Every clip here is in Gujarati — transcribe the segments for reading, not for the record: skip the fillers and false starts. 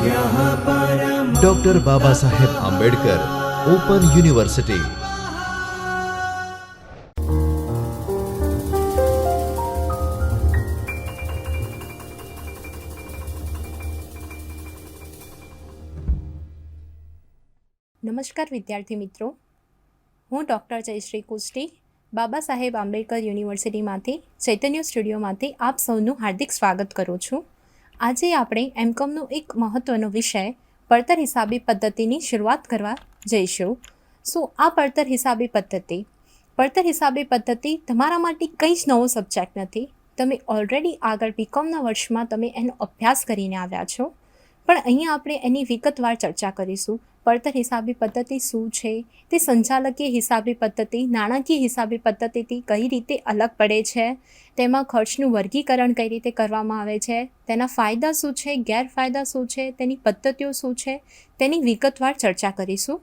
Doctor Baba Saheb Ambedkar open university. નમસ્કાર વિદ્યાર્થી મિત્રો, હું ડૉક્ટર જયશ્રી કુષ્ટી બાબા સાહેબ આંબેડકર યુનિવર્સિટીમાંથી ચૈતન્ય સ્ટુડિયોમાંથી આપ સૌનું હાર્દિક સ્વાગત કરું છું. આજે આપણે એમકોમનો એક મહત્ત્વનો વિષય પડતર હિસાબી પદ્ધતિની શરૂઆત કરવા જઈશું. આ પડતર હિસાબી પદ્ધતિ તમારા માટે કંઈ જ નવો સબ્જેક્ટ નથી. તમે ઓલરેડી આગળ બીકોમના વર્ષમાં તમે એનો અભ્યાસ કરીને આવ્યા છો, પણ અહીંયા આપણે એની વિગતવાર ચર્ચા કરીશું. પડતર હિસાબી પદ્ધતિ શું છે, તે સંચાલકીય હિસાબી પદ્ધતિ નાણાકીય હિસાબી પદ્ધતિથી કઈ રીતે અલગ પડે છે, તેમાં ખર્ચનું વર્ગીકરણ કઈ રીતે કરવામાં આવે છે, તેના ફાયદા શું છે, ગેરફાયદા શું છે, તેની પદ્ધતિઓ શું છે, તેની વિગતવાર ચર્ચા કરીશું.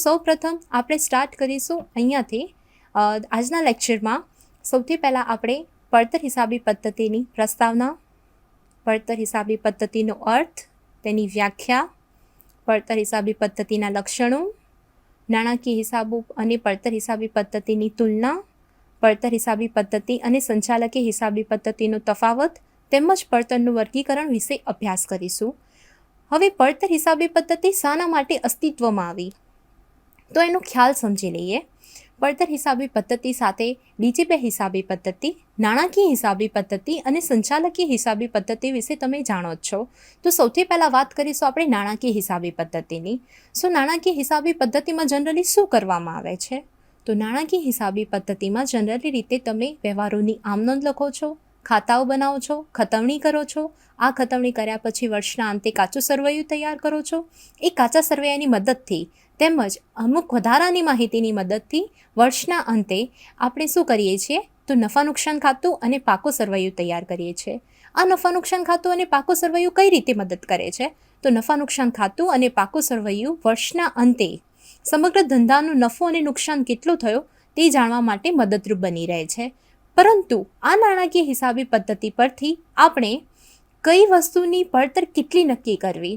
સૌપ્રથમ આપણે સ્ટાર્ટ કરીશું અહીંયાથી. આજના લેક્ચરમાં સૌથી પહેલાં આપણે પડતર હિસાબી પદ્ધતિની પ્રસ્તાવના, પડતર હિસાબી પદ્ધતિનો અર્થ, તેની વ્યાખ્યા, પડતર હિસાબી પદ્ધતિના લક્ષણો, નાણાકીય હિસાબો અને પડતર હિસાબી પદ્ધતિની તુલના, પડતર હિસાબી પદ્ધતિ અને સંચાલકીય હિસાબી પદ્ધતિનો તફાવત તેમજ પડતરનું વર્ગીકરણ વિશે અભ્યાસ કરીશું. હવે પડતર હિસાબી પદ્ધતિ શાના માટે અસ્તિત્વમાં આવી તો એનો ખ્યાલ સમજી લઈએ. પડતર હિસાબી પદ્ધતિ સાથે બીજી બે હિસાબી પદ્ધતિ, નાણાકીય હિસાબી પદ્ધતિ અને સંચાલકીય હિસાબી પદ્ધતિ વિશે તમે જાણો જ છો. તો સૌથી પહેલાં વાત કરીશું આપણે નાણાકીય હિસાબી પદ્ધતિની. નાણાકીય હિસાબી પદ્ધતિમાં જનરલી શું કરવામાં આવે છે? તો નાણાકીય હિસાબી પદ્ધતિમાં જનરલી રીતે તમે વ્યવહારોની આમનોંધ લખો છો, ખાતાઓ બનાવો છો, ખતવણી કરો છો. આ ખતવણી કર્યા પછી વર્ષના અંતે કાચું સરવૈયું તૈયાર કરો છો. એ કાચા સરવૈયાની મદદથી તેમજ અમુક વધારાની માહિતીની મદદથી વર્ષના અંતે આપણે શું કરીએ છીએ તો નફા નુકસાન ખાતું અને પાકું સરવૈયું તૈયાર કરીએ છીએ. આ નફા નુકસાન ખાતું અને પાકું સરવૈયું કઈ રીતે મદદ કરે છે? તો નફા નુકસાન ખાતું અને પાકું સરવૈયું વર્ષના અંતે સમગ્ર ધંધાનો નફો અને નુકસાન કેટલો થયો તે જાણવા માટે મદદરૂપ બની રહે છે. પરંતુ આ નાણાકીય હિસાબી પદ્ધતિ પરથી આપણે કઈ વસ્તુની પડતર કેટલી નક્કી કરવી,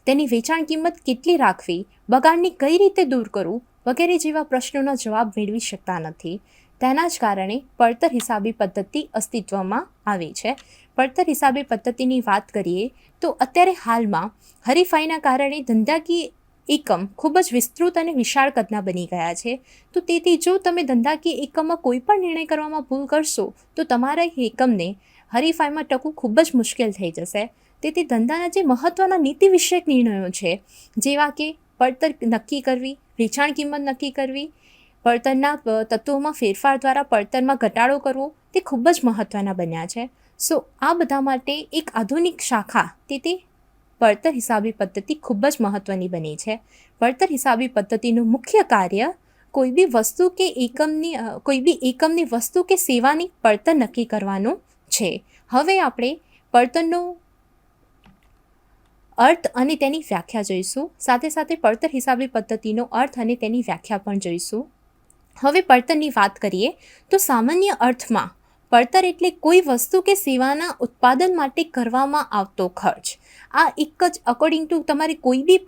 તેની વેચાણ કિંમત કેટલી રાખવી, બગાડની કઈ રીતે દૂર કરવું વગેરે જેવા પ્રશ્નોના જવાબ મેળવી શકતા નથી. તેના જ કારણે પડતર હિસાબી પદ્ધતિ અસ્તિત્વમાં આવી છે. પડતર હિસાબી પદ્ધતિની વાત કરીએ તો અત્યારે હાલમાં હરીફાઈના કારણે ધંધાકીય એકમ ખૂબ જ વિસ્તૃત અને વિશાળ કદના બની ગયા છે. તો તેથી જો તમે ધંધાકીય એકમમાં કોઈ પણ નિર્ણય કરવામાં ભૂલ કરશો તો તમારા એકમને હરીફાઈમાં ટકવું ખૂબ જ મુશ્કેલ થઈ જશે. તેથી ધંધાના જે મહત્ત્વના નીતિ વિષયક નિર્ણયો છે, જેવા કે પડતર નક્કી કરવી, વેચાણ કિંમત નક્કી કરવી, પડતરના તત્વોમાં ફેરફાર દ્વારા પડતરમાં ઘટાડો કરવો, તે ખૂબ જ મહત્ત્વના બન્યા છે. આ બધા માટે એક આધુનિક શાખા તેથી પડતર હિસાબી પદ્ધતિ ખૂબ જ મહત્ત્વની બની છે. પડતર હિસાબી પદ્ધતિનું મુખ્ય કાર્ય કોઈ બી એકમની વસ્તુ કે સેવાની પડતર નક્કી કરવાનું છે. હવે આપણે પડતરનો અર્થ અને તેની વ્યાખ્યા જોઈશું. સાથે સાથે પડતર હિસાબી પદ્ધતિનો અર્થ અને તેની વ્યાખ્યા પણ જોઈશું. હવે પડતરની વાત કરીએ તો સામાન્ય અર્થમાં પડતર એટલે કોઈ વસ્તુ કે સેવાના ઉત્પાદન માટે કરવામાં આવતો ખર્ચ. આ એક જ અકોર્ડિંગ ટુ તમારે કોઈ બી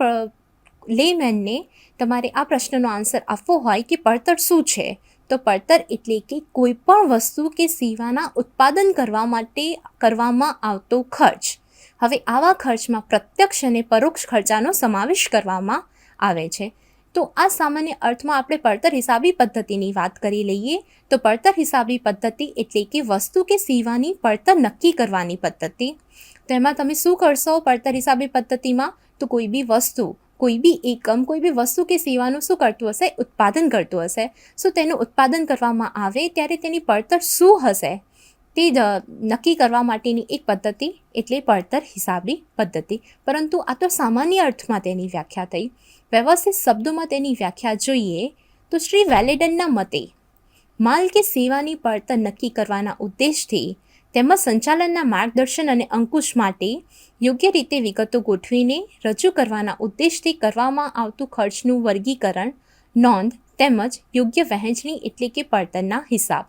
લેમેનને તમારે આ પ્રશ્નનો આન્સર આપવો હોય કે પડતર શું છે, તો પડતર એટલે કે કોઈ પણ વસ્તુ કે સેવાના ઉત્પાદન કરવા માટે કરવામાં આવતો ખર્ચ. હવે આવા ખર્ચમાં પ્રત્યક્ષ અને પરોક્ષ ખર્ચાનો સમાવેશ કરવામાં આવે છે. તો આ સામાન્ય અર્થમાં આપણે પડતર હિસાબી પદ્ધતિની વાત કરી લઈએ તો પડતર હિસાબી પદ્ધતિ એટલે કે વસ્તુ કે સેવાની પડતર નક્કી કરવાની પદ્ધતિ. તેમાં તમે શું કરશો પડતર હિસાબી પદ્ધતિમાં? તો કોઈ બી વસ્તુ, કોઈ બી એકમ, કોઈ બી વસ્તુ કે સેવાનું શું કરતું હશે? ઉત્પાદન કરતું હશે. તેનું ઉત્પાદન કરવામાં આવે ત્યારે તેની પડતર શું હશે તે નક્કી કરવા માટેની એક પદ્ધતિ એટલે પડતર હિસાબી પદ્ધતિ. પરંતુ આ તો સામાન્ય અર્થમાં તેની વ્યાખ્યા થઈ. વ્યવસ્થિત શબ્દોમાં તેની વ્યાખ્યા જોઈએ તો શ્રી વેલેડનના મતે માલ કે સેવાની પડતર નક્કી કરવાના ઉદ્દેશથી તેમજ સંચાલનના માર્ગદર્શન અને અંકુશ માટે યોગ્ય રીતે વિગતો ગોઠવીને રજૂ કરવાના ઉદ્દેશથી કરવામાં આવતું ખર્ચનું વર્ગીકરણ, નોંધ તેમજ યોગ્ય વહેંચણી એટલે કે પડતરના હિસાબ.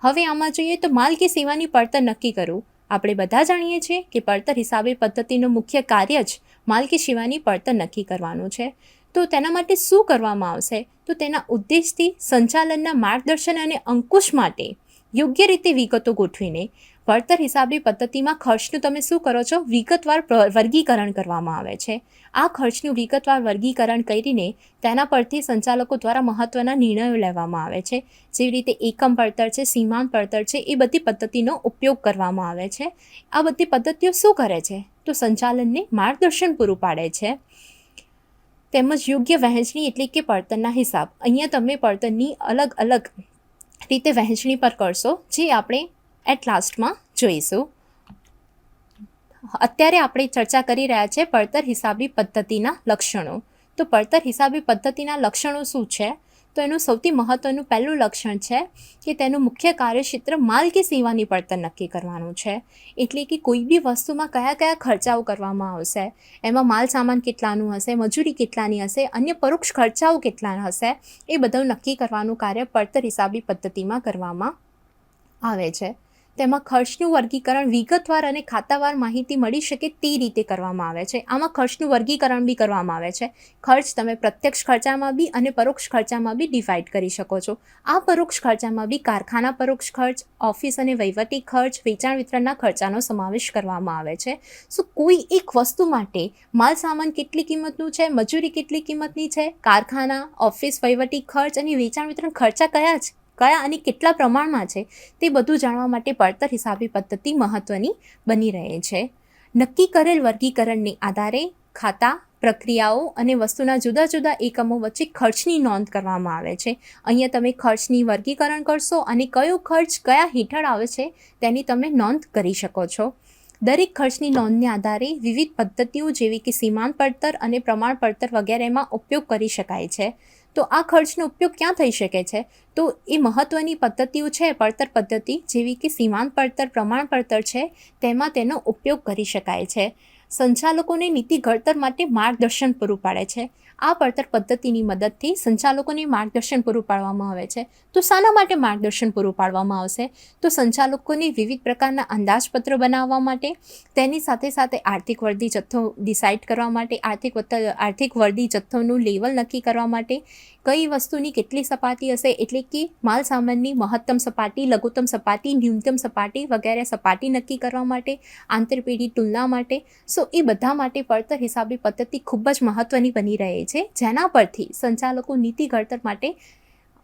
હવે આમાં જોઈએ તો માલ કે સેવાની પડતર નક્કી કરવું. આપણે બધા જાણીએ છીએ કે પડતર હિસાબી પદ્ધતિનું મુખ્ય કાર્ય જ માલકી સિવાયની પડતર નક્કી કરવાનું છે. તો તેના માટે શું કરવામાં આવશે? તો તેના ઉદ્દેશથી સંચાલનના માર્ગદર્શન અને અંકુશ માટે યોગ્ય રીતે વિગતો ગોઠવીને પડતર હિસાબી પદ્ધતિમાં ખર્ચનું તમે શું કરો છો? વિગતવાર વર્ગીકરણ કરવામાં આવે છે. આ ખર્ચનું વિગતવાર વર્ગીકરણ કરીને તેના પરથી સંચાલકો દ્વારા મહત્ત્વના નિર્ણયો લેવામાં આવે છે. જેવી રીતે એકમ પડતર છે, સીમાંત પડતર છે, એ બધી પદ્ધતિનો ઉપયોગ કરવામાં આવે છે. આ બધી પદ્ધતિઓ શું કરે છે? તો સંચાલનને માર્ગદર્શન પૂરું પાડે છે. તેમજ યોગ્ય વહેંચણી એટલે કે પડતરના હિસાબ. અહીંયા તમે પડતરની અલગ અલગ રીતે વહેંચણી પર કરશો, જે આપણે એટ લાસ્ટમાં જોઈશું. અત્યારે આપણે ચર્ચા કરી રહ્યા છીએ પડતર હિસાબી પદ્ધતિના લક્ષણો. તો પડતર હિસાબી પદ્ધતિના લક્ષણો શું છે? તો એનું સૌથી મહત્ત્વનું પહેલું લક્ષણ છે કે તેનું મુખ્ય કાર્યક્ષેત્ર માલ કે સેવાની પડતર નક્કી કરવાનું છે. એટલે કે કોઈ બી વસ્તુમાં કયા કયા ખર્ચાઓ કરવામાં આવશે, એમાં માલ સામાન કેટલાનું હશે, મજૂરી કેટલાની હશે, અન્ય પરોક્ષ ખર્ચાઓ કેટલા હશે, એ બધું નક્કી કરવાનું કાર્ય પડતર હિસાબી પદ્ધતિમાં કરવામાં આવે છે. તેમાં ખર્ચનું વર્ગીકરણ વિગતવાર અને ખાતાવાર માહિતી મળી શકે તે રીતે કરવામાં આવે છે. આમાં ખર્ચનું વર્ગીકરણ બી કરવામાં આવે છે. ખર્ચ તમે પ્રત્યક્ષ ખર્ચામાં બી અને પરોક્ષ ખર્ચામાં બી ડિવાઈડ કરી શકો છો. આ પરોક્ષ ખર્ચામાં બી કારખાના પરોક્ષ ખર્ચ, ઓફિસ અને વહીવટી ખર્ચ, વેચાણ વિતરણના ખર્ચાનો સમાવેશ કરવામાં આવે છે. સો કોઈ એક વસ્તુ માટે માલ સામાન કેટલી કિંમતનું છે, મજૂરી કેટલી કિંમતની છે, કારખાના, ઓફિસ, વહીવટી ખર્ચ અને વેચાણ વિતરણ ખર્ચા કયા અને કેટલા પ્રમાણમાં છે, તે બધું જાણવા માટે પડતર હિસાબી પદ્ધતિ મહત્ત્વની બની રહે છે. નક્કી કરેલ વર્ગીકરણને આધારે ખાતા, પ્રક્રિયાઓ અને વસ્તુના જુદા જુદા એકમો વચ્ચે ખર્ચની નોંધ કરવામાં આવે છે. અહીંયા તમે ખર્ચની વર્ગીકરણ કરશો અને કયો ખર્ચ કયા હેઠળ આવે છે તેની તમે નોંધ કરી શકો છો. દરેક ખર્ચની નોંધને આધારે વિવિધ પદ્ધતિઓ જેવી કે સીમાંત પડતર અને પ્રમાણ પડતર વગેરેમાં ઉપયોગ કરી શકાય છે. તો આ ખર્ચનો ઉપયોગ ક્યાં થઈ શકે છે? તો એ મહત્ત્વની પદ્ધતિઓ છે પડતર પદ્ધતિ, જેવી કે સીમાંત પડતર, પ્રમાણ પડતર છે, તેમાં તેનો ઉપયોગ કરી શકાય છે. સંચાલકોને નીતિ ઘડતર માટે માર્ગદર્શન પૂરું પાડે છે. આ પડતર પદ્ધતિની મદદથી સંચાલકોને માર્ગદર્શન પૂરું પાડવામાં આવે છે. તો શાના માટે માર્ગદર્શન પૂરું પાડવામાં આવશે? તો સંચાલકોને વિવિધ પ્રકારના અંદાજપત્રો બનાવવા માટે, તેની સાથે સાથે આર્થિક વરદી જથ્થો ડિસાઇડ કરવા માટે, આર્થિક વરદી જથ્થોનું લેવલ નક્કી કરવા માટે, કઈ વસ્તુની કેટલી સપાટી હશે, એટલે કે માલ સામાનની મહત્તમ સપાટી, લઘુત્તમ સપાટી, ન્યૂનતમ સપાટી વગેરે સપાટી નક્કી કરવા માટે, આંતરપેઢી તુલના માટે. સો એ બધા માટે પડતર હિસાબી પદ્ધતિ ખૂબ જ મહત્ત્વની બની રહે છે, જેના પરથી સંચાલકો નીતિ ઘડતર માટે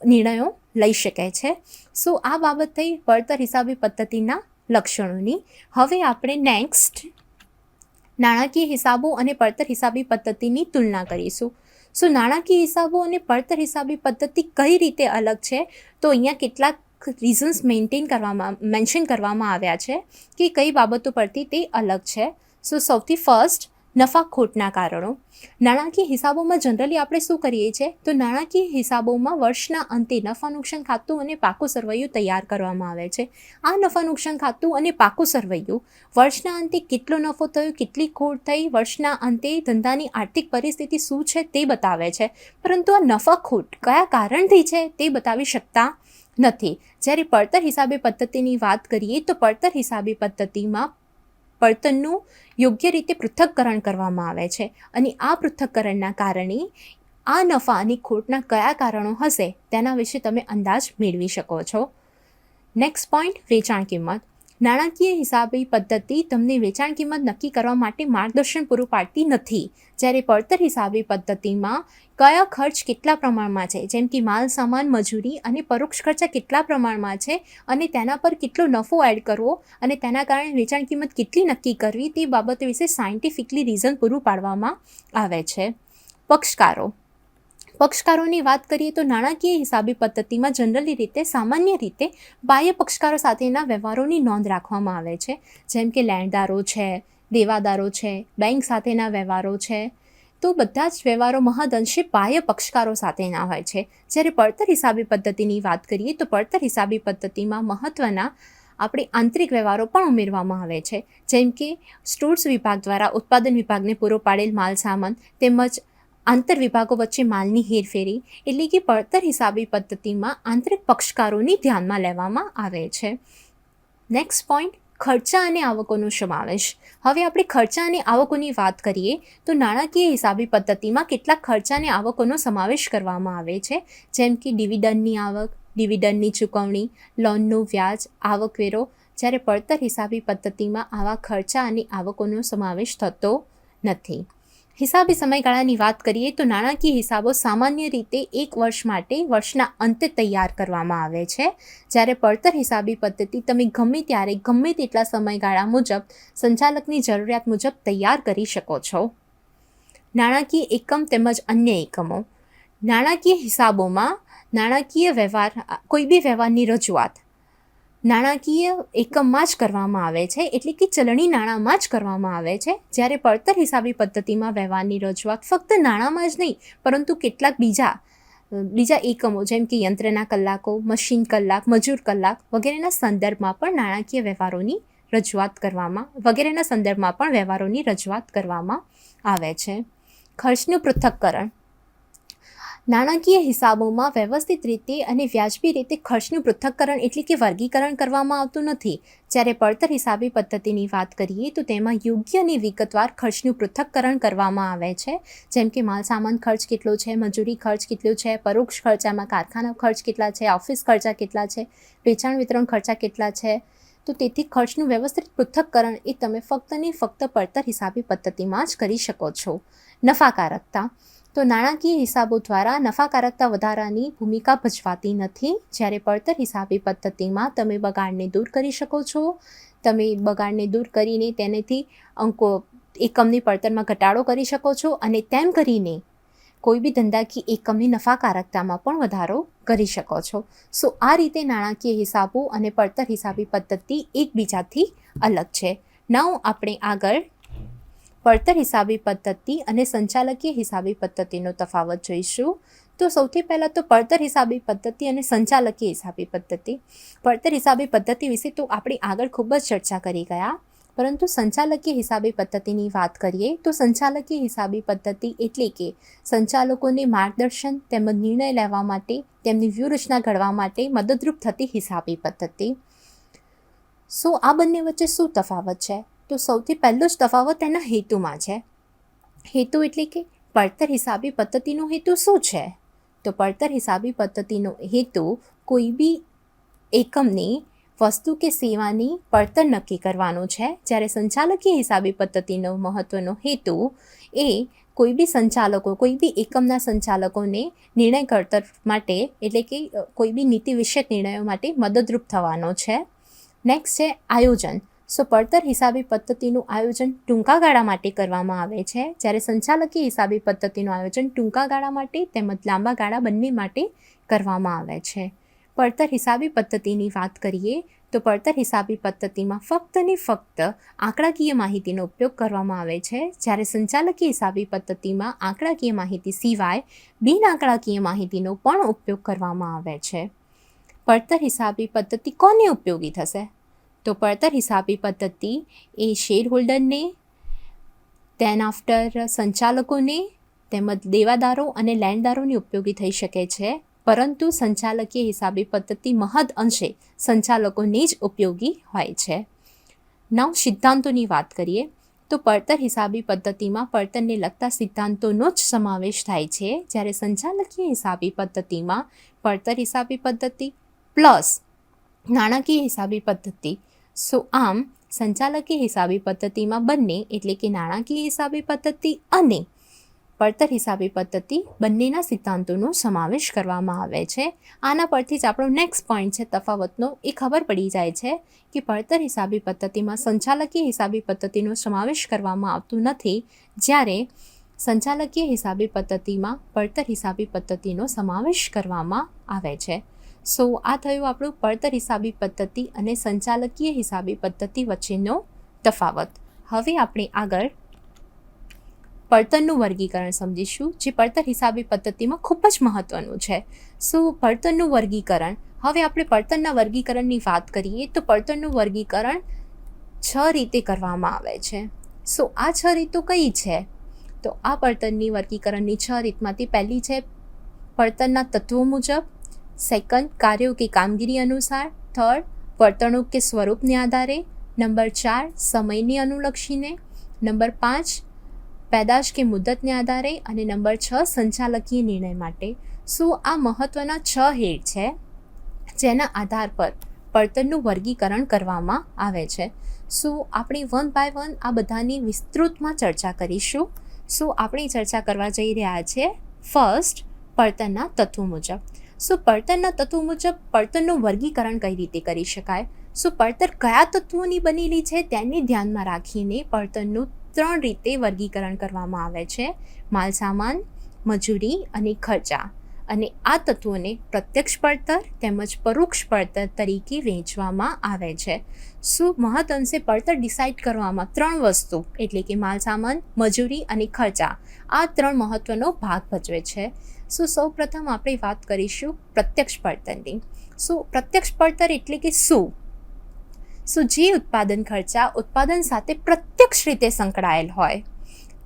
નિર્ણયો લઈ શકે છે. સો આ બાબત થઈ પડતર હિસાબી પદ્ધતિના લક્ષણોની. હવે આપણે નેક્સ્ટ નાણાકીય હિસાબો અને પડતર હિસાબી પદ્ધતિની તુલના કરીશું. સો નાણાકીય હિસાબો અને પડતર હિસાબી પદ્ધતિ કઈ રીતે અલગ છે? તો અહીંયા કેટલાક રીઝન્સ મેન્શન કરવામાં આવ્યા છે કે કઈ બાબતો પરથી તે અલગ છે. સો સૌથી ફર્સ્ટ, નફા ખોટના કારણો. નાણાકીય હિસાબોમાં જનરલી આપણે શું કરીએ છીએ? તો નાણાકીય હિસાબોમાં વર્ષના અંતે નફા નુકસાન ખાતું અને પાકું સરવૈયું તૈયાર કરવામાં આવે છે. આ નફા નુકસાન ખાતું અને પાકું સરવૈયું વર્ષના અંતે કેટલો નફો થયો, કેટલી ખોટ થઈ, વર્ષના અંતે ધંધાની આર્થિક પરિસ્થિતિ શું છે તે બતાવે છે. પરંતુ આ નફા ખોટ કયા કારણથી છે તે બતાવી શકતા નથી. જ્યારે પડતર હિસાબી પદ્ધતિની વાત કરીએ તો પડતર હિસાબી પદ્ધતિમાં પડતરનું યોગ્ય રીતે પૃથ્થકરણ કરવામાં આવે છે અને આ પૃથ્થકરણના કારણે આ નફા અને ખોટના કયા કારણો હશે તેના વિશે તમે અંદાજ મેળવી શકો છો. નેક્સ્ટ પોઈન્ટ, વેચાણ કિંમત. નાણાકીય હિસાબી પદ્ધતિ તમને વેચાણ કિંમત નક્કી કરવા માટે માર્ગદર્શન પૂરું પાડતી નથી. જ્યારે પડતર હિસાબી પદ્ધતિમાં કયા ખર્ચ કેટલા પ્રમાણમાં છે, જેમ કે માલ સામાન, મજૂરી અને પરોક્ષ ખર્ચા કેટલા પ્રમાણમાં છે અને તેના પર કેટલો નફો એડ કરવો અને તેના કારણે વેચાણ કિંમત કેટલી નક્કી કરવી તે બાબતો વિશે સાયન્ટિફિકલી રીઝન પૂરું પાડવામાં આવે છે. પક્ષકારોની વાત કરીએ તો નાણાકીય હિસાબી પદ્ધતિમાં જનરલી રીતે સામાન્ય રીતે બાહ્ય પક્ષકારો સાથેના વ્યવહારોની નોંધ રાખવામાં આવે છે, જેમ કે લેણદારો છે, દેવાદારો છે, બેંક સાથેના વ્યવહારો છે. તો બધા જ વ્યવહારો મહદઅંશે બાહ્ય પક્ષકારો સાથેના હોય છે. જ્યારે પડતર હિસાબી પદ્ધતિની વાત કરીએ તો પડતર હિસાબી પદ્ધતિમાં મહત્ત્વના આપણે આંતરિક વ્યવહારો પણ ઉમેરવામાં આવે છે, જેમ કે સ્ટોર્સ વિભાગ દ્વારા ઉત્પાદન વિભાગને પૂરો પાડેલ માલ સામાન તેમજ આંતર વિભાગો વચ્ચે માલની હેરફેરી, એટલે કે પડતર હિસાબી પદ્ધતિમાં આંતરિક પક્ષકારોની ધ્યાનમાં લેવામાં આવે છે. નેક્સ્ટ પોઈન્ટ, ખર્ચા અને આવકોનો સમાવેશ. હવે આપણે ખર્ચા અને આવકોની વાત કરીએ તો નાણાકીય હિસાબી પદ્ધતિમાં કેટલાક ખર્ચા અને આવકોનો સમાવેશ કરવામાં આવે છે, જેમ કે ડિવિડન્ડની આવક, ડિવિડન્ડની ચૂકવણી, લોનનું વ્યાજ, આવકવેરો. જ્યારે પડતર હિસાબી પદ્ધતિમાં આવા ખર્ચા અને આવકોનો સમાવેશ થતો નથી. હિસાબી સમયગાળાની વાત કરીએ તો નાણાકીય હિસાબો સામાન્ય રીતે 1 વર્ષ માટે વર્ષના અંતે તૈયાર કરવામાં આવે છે, જ્યારે પડતર હિસાબી પદ્ધતિ તમે ગમે ત્યારે ગમે તેટલા સમયગાળા મુજબ સંચાલકની જરૂરિયાત મુજબ તૈયાર કરી શકો છો. નાણાકીય એકમ તેમજ અન્ય એકમો. નાણાકીય હિસાબોમાં નાણાકીય વ્યવહાર, કોઈ બી વ્યવહારની રજૂઆત નાણાકીય એકમમાં જ કરવામાં આવે છે, એટલે કે ચલણી નાણાંમાં જ કરવામાં આવે છે, જ્યારે પડતર હિસાબી પદ્ધતિમાં વ્યવહારની રજૂઆત ફક્ત નાણાંમાં જ નહીં પરંતુ કેટલાક બીજા એકમો જેમ કે યંત્રના કલાકો, મશીન કલાક, મજૂર કલાક વગેરેના સંદર્ભમાં પણ વ્યવહારોની રજૂઆત કરવામાં આવે છે. ખર્ચનું પૃથ્થકરણ. નાણાકીય હિસાબોમાં વ્યવસ્થિત રીતે અને વ્યાજબી રીતે ખર્ચનું પૃથ્થકરણ એટલે કે વર્ગીકરણ કરવામાં આવતું નથી. જ્યારે પડતર હિસાબી પદ્ધતિની વાત કરીએ તો તેમાં યોગ્ય અને વિગતવાર ખર્ચનું પૃથ્થકરણ કરવામાં આવે છે, જેમ કે માલ સામાન ખર્ચ કેટલો છે, મજૂરી ખર્ચ કેટલો છે, પરોક્ષ ખર્ચામાં કારખાના ખર્ચ કેટલા છે, ઓફિસ ખર્ચા કેટલા છે, વેચાણ વિતરણ ખર્ચા કેટલા છે. તો તેથી ખર્ચનું વ્યવસ્થિત પૃથ્થકરણ એ તમે ફક્ત ને ફક્ત પડતર હિસાબી પદ્ધતિમાં જ કરી શકો છો. નફાકારકતા. તો નાણાકીય હિસાબો દ્વારા નફાકારકતા વધારાની ભૂમિકા ભજવાતી નથી, જ્યારે પડતર હિસાબી પદ્ધતિમાં તમે બગાડને દૂર કરી શકો છો. તમે બગાડને દૂર કરીને તેનાથી એકમની પડતરમાં ઘટાડો કરી શકો છો અને તેમ કરીને કોઈ બી ધંધાકીય એકમની નફાકારકતામાં પણ વધારો કરી શકો છો. આ રીતે નાણાકીય હિસાબો અને પડતર હિસાબી પદ્ધતિ એકબીજાથી અલગ છે. નાઉ આપણે આગળ પડતર હિસાબી પદ્ધતિ અને સંચાલકીય હિસાબી પદ્ધતિનો તફાવત જોઈશું. તો સૌથી પહેલાં તો પડતર હિસાબી પદ્ધતિ અને સંચાલકીય હિસાબી પદ્ધતિ. પડતર હિસાબી પદ્ધતિ વિશે તો આપણે આગળ ખૂબ જ ચર્ચા કરી ગયા, પરંતુ સંચાલકીય હિસાબી પદ્ધતિની વાત કરીએ તો સંચાલકીય હિસાબી પદ્ધતિ એટલે કે સંચાલકોને માર્ગદર્શન તેમજ નિર્ણય લેવા માટે, તેમની વ્યૂહરચના ઘડવા માટે મદદરૂપ થતી હિસાબી પદ્ધતિ. આ બંને વચ્ચે શું તફાવત છે? તો સૌથી પહેલો જ તફાવત એના હેતુમાં છે. હેતુ એટલે કે પડતર હિસાબી પદ્ધતિનો હેતુ શું છે? તો પડતર હિસાબી પદ્ધતિનો હેતુ કોઈ બી એકમની વસ્તુ કે સેવાની પડતર નક્કી કરવાનો છે, જ્યારે સંચાલકીય હિસાબી પદ્ધતિનો મહત્વનો હેતુ એ કોઈ બી એકમના સંચાલકોને નિર્ણય ઘડતર માટે એટલે કે કોઈ બી નીતિ વિષયક નિર્ણયો માટે મદદરૂપ થવાનો છે. નેક્સ્ટ છે આયોજન. પડતર હિસાબી પદ્ધતિનું આયોજન ટૂંકા ગાળા માટે કરવામાં આવે છે, જ્યારે સંચાલકીય હિસાબી પદ્ધતિનું આયોજન ટૂંકા ગાળા માટે તેમજ લાંબા ગાળા બંને માટે કરવામાં આવે છે. પડતર હિસાબી પદ્ધતિની વાત કરીએ તો પડતર હિસાબી પદ્ધતિમાં ફક્ત ને ફક્ત આંકડાકીય માહિતીનો ઉપયોગ કરવામાં આવે છે, જ્યારે સંચાલકીય હિસાબી પદ્ધતિમાં આંકડાકીય માહિતી સિવાય બિન આંકડાકીય માહિતીનો પણ ઉપયોગ કરવામાં આવે છે. પડતર હિસાબી પદ્ધતિ કોને ઉપયોગી થશે? તો પડતર હિસાબી પદ્ધતિ એ શેર હોલ્ડરને, ધેન આફ્ટર સંચાલકોને તેમજ દેવાદારો અને લેણદારોને ઉપયોગી થઈ શકે છે, પરંતુ સંચાલકીય હિસાબી પદ્ધતિ મહદ અંશે સંચાલકોને જ ઉપયોગી હોય છે. નાવ સિદ્ધાંતોની વાત કરીએ તો પડતર હિસાબી પદ્ધતિમાં પડતરને લગતા સિદ્ધાંતોનો જ સમાવેશ થાય છે, જ્યારે સંચાલકીય હિસાબી પદ્ધતિમાં પડતર હિસાબી પદ્ધતિ પ્લસ નાણાકીય હિસાબી પદ્ધતિ. આમ સંચાલકીય હિસાબી પદ્ધતિમાં બંને એટલે કે નાણાકીય હિસાબી પદ્ધતિ અને પડતર હિસાબી પદ્ધતિ બંનેના સિદ્ધાંતોનો સમાવેશ કરવામાં આવે છે. આના પરથી જ આપણો નેક્સ્ટ પોઈન્ટ છે તફાવતનો, એ ખબર પડી જાય છે કે પડતર હિસાબી પદ્ધતિમાં સંચાલકીય હિસાબી પદ્ધતિનો સમાવેશ કરવામાં આવતું નથી, જ્યારે સંચાલકીય હિસાબી પદ્ધતિમાં પડતર હિસાબી પદ્ધતિનો સમાવેશ કરવામાં આવે છે. આ થયું આપણું પડતર હિસાબી પદ્ધતિ અને સંચાલકીય હિસાબી પદ્ધતિ વચ્ચેનો તફાવત. હવે આપણે આગળ પડતરનું વર્ગીકરણ સમજીશું, જે પડતર હિસાબી પદ્ધતિમાં ખૂબ જ મહત્વનું છે. પડતરનું વર્ગીકરણ. હવે આપણે પડતરના વર્ગીકરણની વાત કરીએ તો પડતરનું વર્ગીકરણ 6 રીતે કરવામાં આવે છે. આ 6 રીતો કઈ છે? તો આ પડતરની વર્ગીકરણની 6 રીતમાંથી પહેલી છે પડતરના તત્વો મુજબ, સેકન્ડ કાર્યો કે કામગીરી અનુસાર, થર્ડ વર્તણૂક કે સ્વરૂપને આધારે, નંબર 4 સમયને અનુલક્ષીને, નંબર 5 પેદાશ કે મુદ્દતને આધારે અને નંબર 6 સંચાલકીય નિર્ણય માટે. શું આ મહત્ત્વના 6 હેડ છે જેના આધાર પર પડતરનું વર્ગીકરણ કરવામાં આવે છે. શું આપણે 1 બાય 1 આ બધાની વિસ્તૃતમાં ચર્ચા કરીશું. શું આપણે ચર્ચા કરવા જઈ રહ્યા છીએ ફર્સ્ટ પડતરના તત્વો મુજબ. શું પડતરના તત્વો મુજબ પડતરનું વર્ગીકરણ કઈ રીતે કરી શકાય. શું પડતર કયા તત્વોની બનેલી છે તેને ધ્યાનમાં રાખીને પડતરનું 3 રીતે વર્ગીકરણ કરવામાં આવે છે: માલસામાન, મજૂરી અને ખર્ચા. અને આ તત્વોને પ્રત્યક્ષ પડતર તેમજ પરોક્ષ પડતર તરીકે વહેંચવામાં આવે છે. શું મહદઅંશે પડતર ડિસાઇડ કરવામાં 3 વસ્તુ એટલે કે માલસામાન, મજૂરી અને ખર્ચા આ 3 મહત્વનો ભાગ ભજવે છે. શું સૌપ્રથમ આપણે વાત કરીશું પ્રત્યક્ષ પડતરની. શું પ્રત્યક્ષ પડતર એટલે કે શું? જે ઉત્પાદન ખર્ચા ઉત્પાદન સાથે પ્રત્યક્ષ રીતે સંકળાયેલ હોય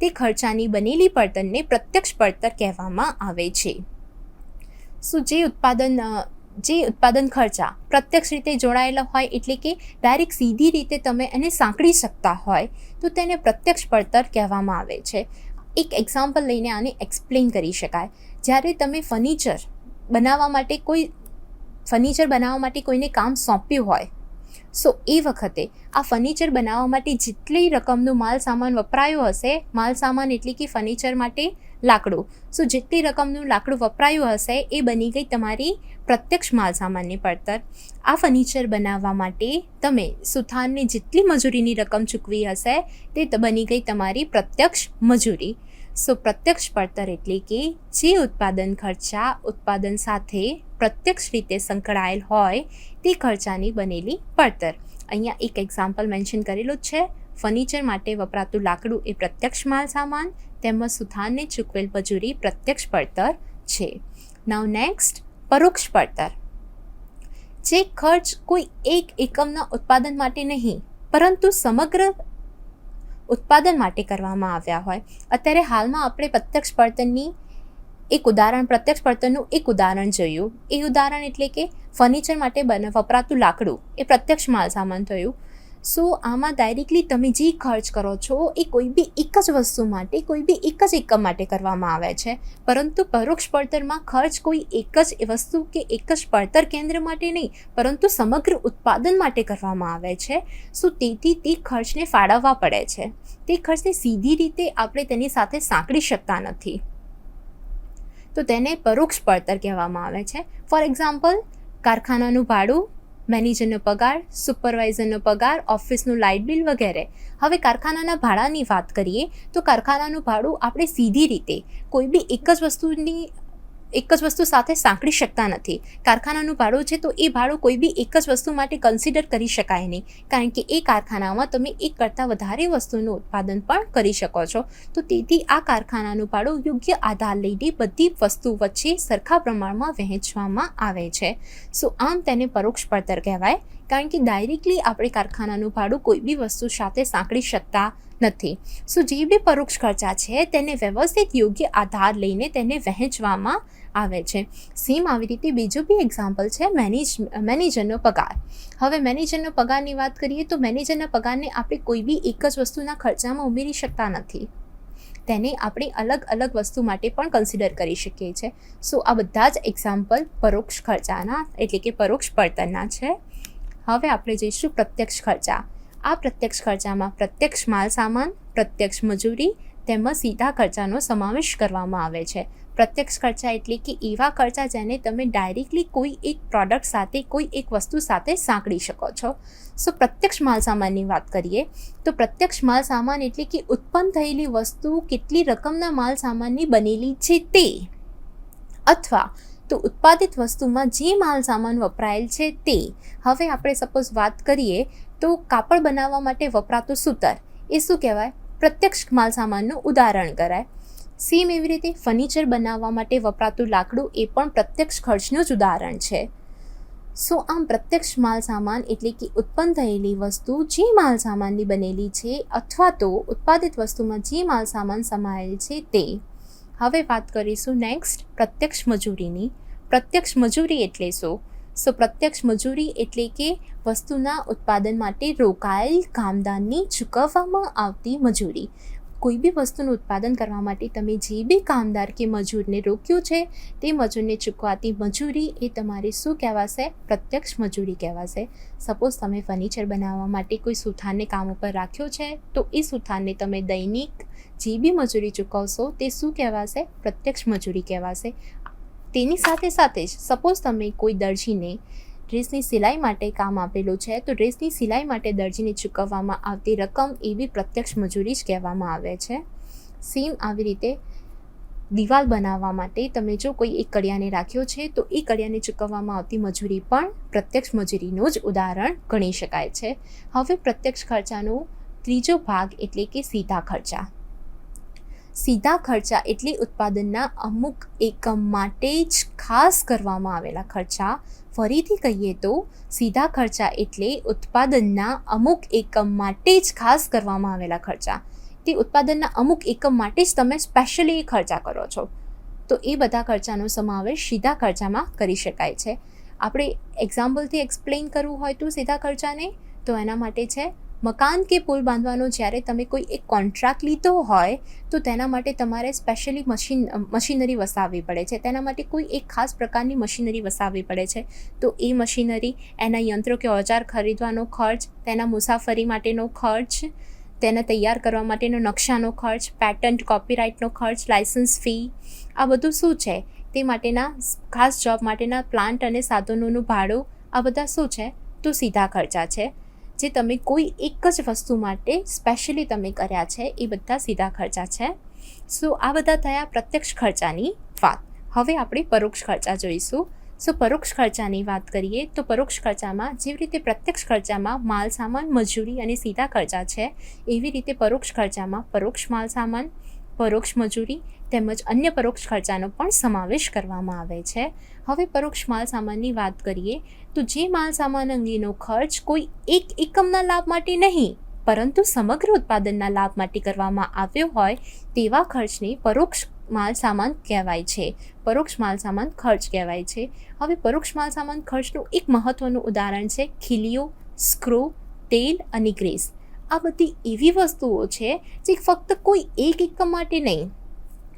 તે ખર્ચાની બનેલી પડતરને પ્રત્યક્ષ પડતર કહેવામાં આવે છે. જે ઉત્પાદન ખર્ચા પ્રત્યક્ષ રીતે જોડાયેલા હોય એટલે કે ડાયરેક્ટ સીધી રીતે તમે એને સાંકળી શકતા હોય તો તેને પ્રત્યક્ષ પડતર કહેવામાં આવે છે. એક એક્ઝામ્પલ લઈને આને એક્સપ્લેન કરી શકાય. જ્યારે તમે ફર્નિચર બનાવવા માટે કોઈને કામ સોંપ્યું હોય, એ વખતે આ ફર્નિચર બનાવવા માટે જેટલી રકમનું માલ સામાન વપરાયો હશે, માલ સામાન એટલે કે ફર્નિચર માટે લાકડું, જેટલી રકમનું લાકડું વપરાયું હશે એ બની ગઈ તમારી પ્રત્યક્ષ માલ સામાનની પડતર. આ ફર્નિચર બનાવવા માટે તમે સુથારને જેટલી મજૂરીની રકમ ચૂકવી હશે તે બની ગઈ તમારી પ્રત્યક્ષ મજૂરી. પ્રત્યક્ષ પડતર એટલે કે જે ઉત્પાદન ખર્ચા ઉત્પાદન સાથે પ્રત્યક્ષ રીતે સંકળાયેલ હોય તે ખર્ચાની બનેલી પડતર. અહીંયા એક એક્ઝામ્પલ મેન્શન કરેલું જ છે. ફર્નિચર માટે વપરાતું લાકડું એ પ્રત્યક્ષ માલ સામાન તેમજ સુથારને ચૂકવેલ મજૂરી પ્રત્યક્ષ પડતર છે. નાઉ નેક્સ્ટ પરોક્ષ પડતર. જે ખર્ચ કોઈ એક એકમના ઉત્પાદન માટે નહીં પરંતુ સમગ્ર ઉત્પાદન માટે કરવામાં આવ્યા હોય. અત્યારે હાલમાં આપણે પ્રત્યક્ષ પડતરનું એક ઉદાહરણ જોયું. એ ઉદાહરણ એટલે કે ફર્નિચર માટે વપરાતું લાકડું એ પ્રત્યક્ષ માલ સામાન થયું. આમાં ડાયરેક્ટલી તમે જે ખર્ચ કરો છો એ કોઈ બી એક જ વસ્તુ માટે, કોઈ બી એક જ એકમ માટે કરવામાં આવે છે. પરંતુ પરોક્ષ પડતરમાં ખર્ચ કોઈ એક જ વસ્તુ કે એક જ પડતર કેન્દ્ર માટે નહીં પરંતુ સમગ્ર ઉત્પાદન માટે કરવામાં આવે છે. તેથી તે ખર્ચને ફાળવવા પડે છે. તે ખર્ચને સીધી રીતે આપણે તેની સાથે સાંકળી શકતા નથી, તો તેને પરોક્ષ પડતર કહેવામાં આવે છે. ફોર એક્ઝામ્પલ, કારખાનાનું ભાડું, મેનેજરનો પગાર, સુપરવાઇઝરનો પગાર, ઓફિસનું લાઇટ બિલ વગેરે. હવે કારખાનાના ભાડાની વાત કરીએ તો કારખાનાનું ભાડું આપણે સીધી રીતે કોઈ બી એક જ વસ્તુ સાથે સાંકળી શકતા નથી. કારખાનાનું ભાડું છે તો એ ભાડું કોઈ બી એક જ વસ્તુ માટે કન્સિડર કરી શકાય નહીં, કારણ કે એ કારખાનામાં તમે એક કરતાં વધારે વસ્તુનું ઉત્પાદન પણ કરી શકો છો. તો તેથી આ કારખાનાનું ભાડું યોગ્ય આધાર લઈને બધી વસ્તુ વચ્ચે સરખા પ્રમાણમાં વહેંચવામાં આવે છે. આમ તેને પરોક્ષ પડતર કહેવાય, કારણ કે ડાયરેક્ટલી આપણે કારખાનાનું ભાડું કોઈ બી વસ્તુ સાથે સાંકળી શકતા નથી. જે બી પરોક્ષ ખર્ચા છે તેને વ્યવસ્થિત યોગ્ય આધાર લઈને તેને વહેંચવામાં આવે છે. સેમ આવી રીતે બીજું બી એક્ઝામ્પલ છે મેનેજરનો પગાર. હવે મેનેજરનો પગારની વાત કરીએ તો મેનેજરના પગારને આપણે કોઈ બી એક જ વસ્તુના ખર્ચામાં ઉમેરી શકતા નથી. તેને આપણે અલગ અલગ વસ્તુ માટે પણ કન્સિડર કરી શકીએ છીએ. આ બધા જ એક્ઝામ્પલ પરોક્ષ ખર્ચાના એટલે કે પરોક્ષ પડતરના છે. હવે આપણે જઈશું પ્રત્યક્ષ ખર્ચા. આ પ્રત્યક્ષ ખર્ચામાં પ્રત્યક્ષ માલ સામાન, પ્રત્યક્ષ મજૂરી તેમજ સીધા ખર્ચાનો સમાવેશ કરવામાં આવે છે. પ્રત્યક્ષ ખર્ચા એટલે કે એવા ખર્ચા જેને તમે ડાયરેક્ટલી કોઈ એક પ્રોડક્ટ સાથે, કોઈ એક વસ્તુ સાથે સાંકળી શકો છો. પ્રત્યક્ષ માલ સામાનની વાત કરીએ તો પ્રત્યક્ષ માલ સામાન એટલે કે ઉત્પન્ન થયેલી વસ્તુ કેટલી રકમના માલ સામાનની બનેલી છે તે, અથવા તો ઉત્પાદિત વસ્તુમાં જે માલ સામાન વપરાયેલ છે તે. હવે આપણે સપોઝ વાત કરીએ તો કાપડ બનાવવા માટે વપરાતું સૂતર એ શું કહેવાય? પ્રત્યક્ષ માલ સામાનનું ઉદાહરણ કરાય. સેમ એવી રીતે ફર્નિચર બનાવવા માટે વપરાતું લાકડું એ પણ પ્રત્યક્ષ ખર્ચનું જ ઉદાહરણ છે. આમ પ્રત્યક્ષ માલ સામાન એટલે કે ઉત્પન્ન થયેલી વસ્તુ જે માલ સામાનની બનેલી છે અથવા તો ઉત્પાદિત વસ્તુમાં જે માલ સામાન સમાયેલ છે તે. હવે વાત કરીશું નેક્સ્ટ પ્રત્યક્ષ મજૂરીની. પ્રત્યક્ષ મજૂરી એટલે શું? સો પ્રત્યક્ષ મજૂરી એટલે કે વસ્તુના ઉત્પાદન માટે રોકાયેલ કામદારની ચૂકવવામાં આવતી મજૂરી. કોઈ બી વસ્તુનું ઉત્પાદન કરવા માટે તમે જે બી કામદાર કે મજૂરને રોક્યું છે તે મજૂરને ચૂકવાતી મજૂરી એ તમારી શું કહેવાશે? પ્રત્યક્ષ મજૂરી કહેવાશે. સપોઝ તમે ફર્નિચર બનાવવા માટે કોઈ સુથારને કામ ઉપર રાખ્યો છે તો એ સુથારને તમે દૈનિક જે બી મજૂરી ચૂકવશો તે શું કહેવાશે? પ્રત્યક્ષ મજૂરી કહેવાશે. તેની સાથે સાથે જ સપોઝ તમે કોઈ દરજીને ડ્રેસની સિલાઈ માટે કામ આપેલું છે તો ડ્રેસની સિલાઈ માટે દરજીને ચૂકવવામાં આવતી રકમ એવી પ્રત્યક્ષ મજૂરી જ કહેવામાં આવે છે. સેમ આવી રીતે દિવાલ બનાવવા માટે તમે જો કોઈ એક કડિયાને રાખ્યો છે તો એ કડિયાને ચૂકવવામાં આવતી મજૂરી પણ પ્રત્યક્ષ મજૂરીનું જ ઉદાહરણ ગણી શકાય છે. હવે પ્રત્યક્ષ ખર્ચાનો ત્રીજો ભાગ એટલે કે સીધા ખર્ચા. સીધા ખર્ચા એટલે ઉત્પાદનના અમુક એકમ માટે જ ખાસ કરવામાં આવેલા ખર્ચા. ફરીથી કહીએ તો સીધા ખર્ચા એટલે ઉત્પાદનના અમુક એકમ માટે જ ખાસ કરવામાં આવેલા ખર્ચા. તે ઉત્પાદનના અમુક એકમ માટે જ તમે સ્પેશિયલી ખર્ચા કરો છો તો એ બધા ખર્ચાનો સમાવેશ સીધા ખર્ચામાં કરી શકાય છે. આપણે એક્ઝામ્પલથી એક્સપ્લેન કરવું હોય તો સીધા ખર્ચાને તો એના માટે છે મકાન કે પુલ બાંધવાનો. જ્યારે તમે કોઈ એક કોન્ટ્રાક્ટ લીધો હોય તો તેના માટે તમારે સ્પેશિયલી મશીનરી વસાવવી પડે છે. તેના માટે કોઈ એક ખાસ પ્રકારની મશીનરી વસાવવી પડે છે. તો એ મશીનરી, એના યંત્રો કે ઓજાર ખરીદવાનો ખર્ચ, તેના મુસાફરી માટેનો ખર્ચ, તેને તૈયાર કરવા માટેનો નકશાનો ખર્ચ, પેટન્ટ કોપીરાઇટનો ખર્ચ, લાયસન્સ ફી, આ બધું શું છે તે માટેના ખાસ જોબ માટેના પ્લાન્ટ અને સાધનોનું ભાડું, આ બધા શું છે તો સીધા ખર્ચા છે જે તમે કોઈ એક જ વસ્તુ માટે સ્પેશિયલી તમે કર્યા છે. એ બધા સીધા ખર્ચા છે. સો આ બધા થયા પ્રત્યક્ષ ખર્ચાની વાત. હવે આપણે પરોક્ષ ખર્ચા જોઈશું. સો પરોક્ષ ખર્ચાની વાત કરીએ તો પરોક્ષ ખર્ચામાં જેવી રીતે પ્રત્યક્ષ ખર્ચામાં માલ સામાન, મજૂરી અને સીધા ખર્ચા છે એવી રીતે પરોક્ષ ખર્ચામાં પરોક્ષ માલ સામાન, પરોક્ષ મજૂરી તેમજ અન્ય પરોક્ષ ખર્ચાનો પણ સમાવેશ કરવામાં આવે છે. હવે પરોક્ષ માલ સામાનની વાત કરીએ તો જે માલ સામાન અંગેનો ખર્ચ કોઈ એક એકમના લાભ માટે નહીં પરંતુ સમગ્ર ઉત્પાદનના લાભ માટે કરવામાં આવ્યો હોય તેવા ખર્ચને પરોક્ષ માલ સામાન કહેવાય છે. પરોક્ષ માલ સામાન ખર્ચ કહેવાય છે. હવે પરોક્ષ માલ સામાન ખર્ચનું એક મહત્ત્વનું ઉદાહરણ છે ખીલીઓ, સ્ક્રૂ, તેલ અને ગ્રીસ. આ બધી એવી વસ્તુઓ છે જે ફક્ત કોઈ એક એકમ માટે નહીં,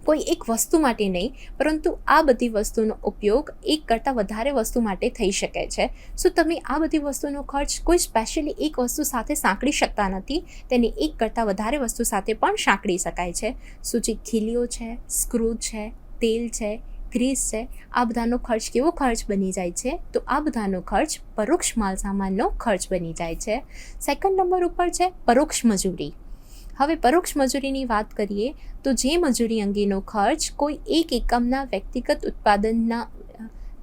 કોઈ એક વસ્તુ માટે નહીં પરંતુ આ બધી વસ્તુનો ઉપયોગ એક કરતાં વધારે વસ્તુ માટે થઈ શકે છે. સો તમે આ બધી વસ્તુનો ખર્ચ કોઈ સ્પેશિયલી એક વસ્તુ સાથે સાંકળી શકતા નથી, તેને એક કરતાં વધારે વસ્તુ સાથે પણ સાંકળી શકાય છે. સો જે ખીલીઓ છે, સ્ક્રૂ છે, તેલ છે, ગ્રીસ છે, આ બધાનો ખર્ચ કેવો ખર્ચ બની જાય છે તો આ બધાનો ખર્ચ પરોક્ષ માલ સામાનનો ખર્ચ બની જાય છે. સેકન્ડ નંબર ઉપર છે પરોક્ષ મજૂરી. હવે પરોક્ષ મજૂરીની વાત કરીએ તો જે મજૂરી અંગેનો ખર્ચ કોઈ એક એકમના વ્યક્તિગત ઉત્પાદનના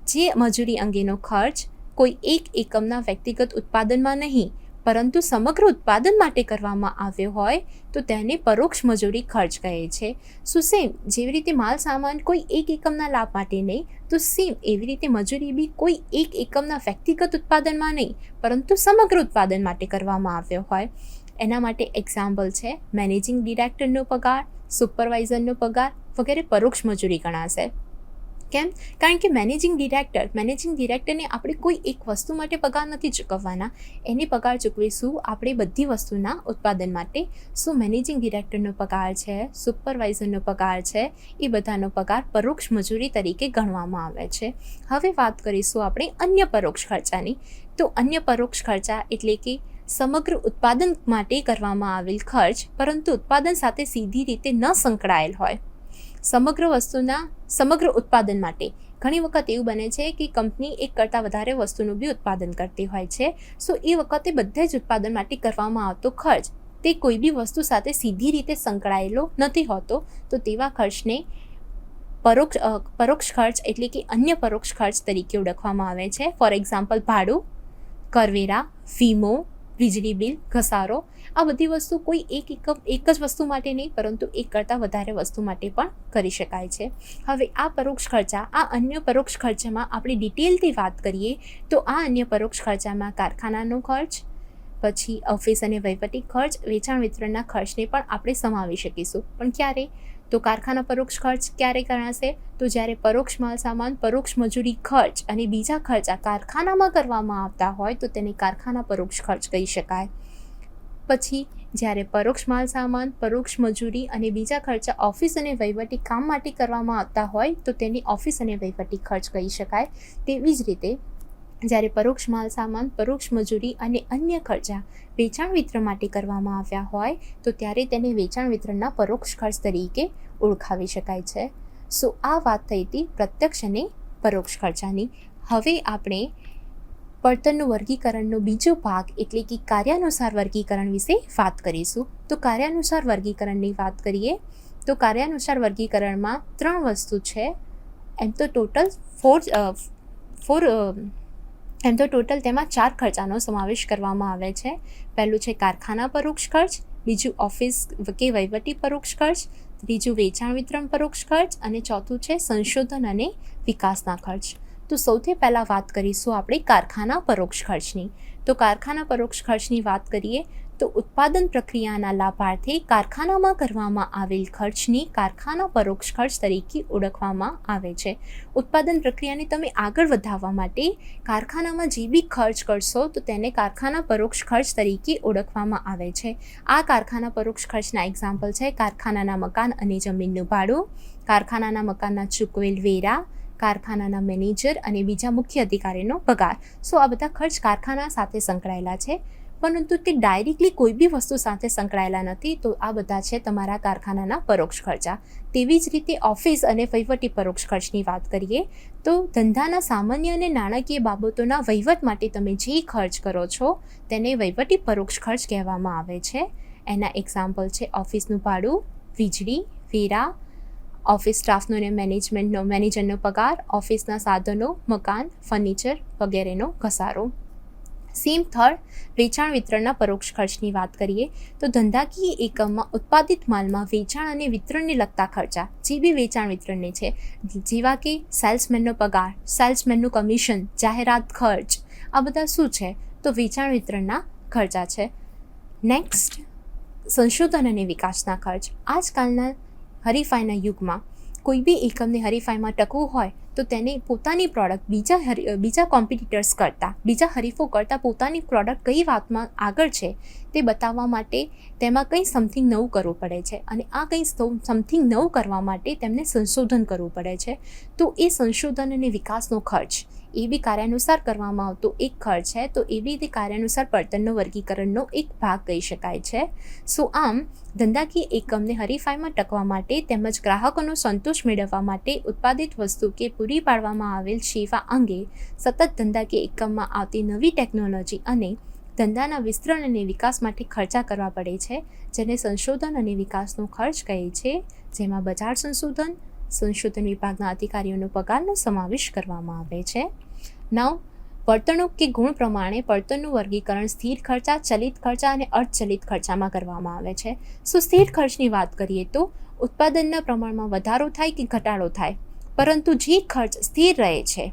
જે મજૂરી અંગેનો ખર્ચ કોઈ એક એકમના વ્યક્તિગત ઉત્પાદનમાં નહીં પરંતુ સમગ્ર ઉત્પાદન માટે કરવામાં આવ્યો હોય તો તેને પરોક્ષ મજૂરી ખર્ચ કહે છે. સો સેમ જેવી રીતે માલ સામાન કોઈ એક એકમના લાભ માટે નહીં તો સેમ એવી રીતે મજૂરી બી કોઈ એક એકમના વ્યક્તિગત ઉત્પાદનમાં નહીં પરંતુ સમગ્ર ઉત્પાદન માટે કરવામાં આવ્યો હોય. એના માટે એક્ઝામ્પલ છે મેનેજિંગ ડિરેક્ટરનો પગાર, સુપરવાઇઝરનો પગાર વગેરે પરોક્ષ મજૂરી ગણાશે. કેમ? કારણ કે મેનેજિંગ ડિરેક્ટરને આપણે કોઈ એક વસ્તુ માટે પગાર નથી ચૂકવવાના, એને પગાર ચૂકવીશું આપણે બધી વસ્તુના ઉત્પાદન માટે. સો મેનેજિંગ ડિરેક્ટરનો પગાર છે, સુપરવાઇઝરનો પગાર છે, એ બધાનો પગાર પરોક્ષ મજૂરી તરીકે ગણવામાં આવે છે. હવે વાત કરીશું આપણે અન્ય પરોક્ષ ખર્ચાની. તો અન્ય પરોક્ષ ખર્ચા એટલે કે સમગ્ર ઉત્પાદન માટે કરવામાં આવેલ ખર્ચ પરંતુ ઉત્પાદન સાથે સીધી રીતે ન સંકળાયેલ હોય. સમગ્ર ઉત્પાદન માટે ઘણી વખત એવું બને છે કે કંપની એક કરતાં વધારે વસ્તુનું બી ઉત્પાદન કરતી હોય છે. સો એ વખતે બધા જ ઉત્પાદન માટે કરવામાં આવતો ખર્ચ તે કોઈ બી વસ્તુ સાથે સીધી રીતે સંકળાયેલો નથી હોતો તો તેવા ખર્ચને પરોક્ષ ખર્ચ એટલે કે અન્ય પરોક્ષ ખર્ચ તરીકે ઓળખવામાં આવે છે. ફોર એક્ઝામ્પલ ભાડું, કરવેરા, વીમો, વીજળી બિલ, ઘસારો, આ બધી વસ્તુ કોઈ એક જ વસ્તુ માટે નહીં પરંતુ એક કરતાં વધારે વસ્તુ માટે પણ કરી શકાય છે. હવે આ પરોક્ષ ખર્ચા, આ અન્ય પરોક્ષ ખર્ચમાં આપણે ડિટેલથી વાત કરીએ તો આ અન્ય પરોક્ષ ખર્ચામાં કારખાનાનો ખર્ચ, પછી ઓફિસ અને વહીવટી ખર્ચ, વેચાણ વિતરણના ખર્ચને પણ આપણે સમાવી શકીશું. પણ ક્યારે? તો કારખાના પરોક્ષ ખર્ચ ક્યારે ગણાશે? તો જ્યારે પરોક્ષ માલ સામાન, પરોક્ષ મજૂરી ખર્ચ અને બીજા ખર્ચ આ કારખાનામાં કરવામાં આવતા હોય તો તેને કારખાના પરોક્ષ ખર્ચ કહી શકાય. પછી જ્યારે પરોક્ષ માલ સામાન, પરોક્ષ મજૂરી અને બીજા ખર્ચા ઓફિસ અને વહીવટી કામ માટે કરવામાં આવતા હોય તો તેની ઓફિસ અને વહીવટી ખર્ચ કહી શકાય. તેવી જ રીતે જ્યારે પરોક્ષ માલ સામાન, પરોક્ષ મજૂરી અને અન્ય ખર્ચા વેચાણ વિતરણ માટે કરવામાં આવ્યા હોય તો ત્યારે તેને વેચાણ વિતરણના પરોક્ષ ખર્ચ તરીકે ઓળખાવી શકાય છે. સો આ વાત થઈ હતી પ્રત્યક્ષ અને પરોક્ષ ખર્ચાની. હવે આપણે પડતરનું વર્ગીકરણનો બીજો ભાગ એટલે કે કાર્યાનુસાર વર્ગીકરણ વિશે વાત કરીશું. તો કાર્યાનુસાર વર્ગીકરણની વાત કરીએ તો કાર્યાનુસાર વર્ગીકરણમાં 3 વસ્તુ છે. એમ તો ટોટલ તેમાં 4 ખર્ચાનો સમાવેશ કરવામાં આવે છે. પહેલું છે કારખાના પરોક્ષ ખર્ચ, બીજું ઓફિસ કે વહીવટી પરોક્ષ ખર્ચ, ત્રીજું વેચાણ વિતરણ પરોક્ષ ખર્ચ અને ચોથું છે સંશોધન અને વિકાસના ખર્ચ. તો સૌથી પહેલાં વાત કરીશું આપણે કારખાના પરોક્ષ ખર્ચની. તો કારખાના પરોક્ષ ખર્ચની વાત કરીએ તો ઉત્પાદન પ્રક્રિયાના લાભાર્થે કારખાનામાં કરવામાં આવેલ ખર્ચની કારખાના પરોક્ષ ખર્ચ તરીકે ઓળખવામાં આવે છે. ઉત્પાદન પ્રક્રિયાને તમે આગળ વધારવા માટે કારખાનામાં જે બી ખર્ચ કરશો તો તેને કારખાના પરોક્ષ ખર્ચ તરીકે ઓળખવામાં આવે છે. આ કારખાના પરોક્ષ ખર્ચના એક્ઝામ્પલ છે કારખાનાના મકાન અને જમીનનું ભાડું, કારખાનાના મકાનના ચૂકવેલ વેરા, કારખાનાના મેનેજર અને બીજા મુખ્ય અધિકારીનો પગાર. સો આ બધા ખર્ચ કારખાના સાથે સંકળાયેલા છે, પરંતુ તે ડાયરેક્ટલી કોઈ બી વસ્તુ સાથે સંકળાયેલા નથી. તો આ બધા છે તમારા કારખાનાના પરોક્ષ ખર્ચા. તેવી જ રીતે ઓફિસ અને વહીવટી પરોક્ષ ખર્ચની વાત કરીએ તો ધંધાના સામાન્ય અને નાણાકીય બાબતોના વહીવટ માટે તમે જે ખર્ચ કરો છો તેને વહીવટી પરોક્ષ ખર્ચ કહેવામાં આવે છે. એના એક્ઝામ્પલ છે ઓફિસનું ભાડું, વીજળી, વેરા, ઓફિસ સ્ટાફનો અને મેનેજરનો પગાર, ઓફિસના સાધનો, મકાન, ફર્નિચર વગેરેનો ઘસારો. સેમ થર્ડ વેચાણ વિતરણના પરોક્ષ ખર્ચની વાત કરીએ તો ધંધાકીય એકમમાં ઉત્પાદિત માલમાં વેચાણ અને વિતરણને લગતા ખર્ચા જે બી વેચાણ વિતરણને છે, જેવા કે સેલ્સમેનનો પગાર, સેલ્સમેનનું કમિશન, જાહેરાત ખર્ચ, આ બધા શું છે તો વેચાણ વિતરણના ખર્ચા છે. નેક્સ્ટ સંશોધન અને વિકાસના ખર્ચ. આજકાલના હરીફાઈના યુગમાં કોઈ બી એકમને હરીફાઈમાં ટકવું હોય તો તેને પોતાની પ્રોડક્ટ બીજા કોમ્પિટિટર્સ કરતાં, બીજા હરીફો કરતાં પોતાની પ્રોડક્ટ કઈ વાતમાં આગળ છે તે બતાવવા માટે તેમાં કંઈ સમથિંગ નવું કરવું પડે છે અને આ કંઈ સમથિંગ નવું કરવા માટે તેમને સંશોધન કરવું પડે છે. તો એ સંશોધન અને વિકાસનો ખર્ચ એ બી કાર્યાનુસાર કરવામાં આવતો એક ખર્ચ છે. તો એ બી તે કાર્યાનુસાર પડતરનો વર્ગીકરણનો એક ભાગ કહી શકાય છે. સો આમ ધંધાકીય એકમને હરીફાઈમાં ટકવા માટે તેમજ ગ્રાહકોનો સંતોષ મેળવવા માટે ઉત્પાદિત વસ્તુ કે પૂરી પાડવામાં આવેલ સેવા અંગે સતત ધંધાકીય એકમમાં આવતી નવી ટેકનોલોજી અને ધંધાના વિસ્તરણ અને વિકાસ માટે ખર્ચા કરવા પડે છે, જેને સંશોધન અને વિકાસનો ખર્ચ કહે છે, જેમાં બજાર સંશોધન વિભાગના અધિકારીઓનો પગારનો સમાવેશ કરવામાં આવે છે. નવ વર્તણૂક કે ગુણ પ્રમાણે પડતરનું વર્ગીકરણ સ્થિર ખર્ચા, ચલિત ખર્ચા અને અર્ધચલિત ખર્ચામાં કરવામાં આવે છે. સ્થિર ખર્ચની વાત કરીએ તો ઉત્પાદનના પ્રમાણમાં વધારો થાય કે ઘટાડો થાય પરંતુ જે ખર્ચ સ્થિર રહે છે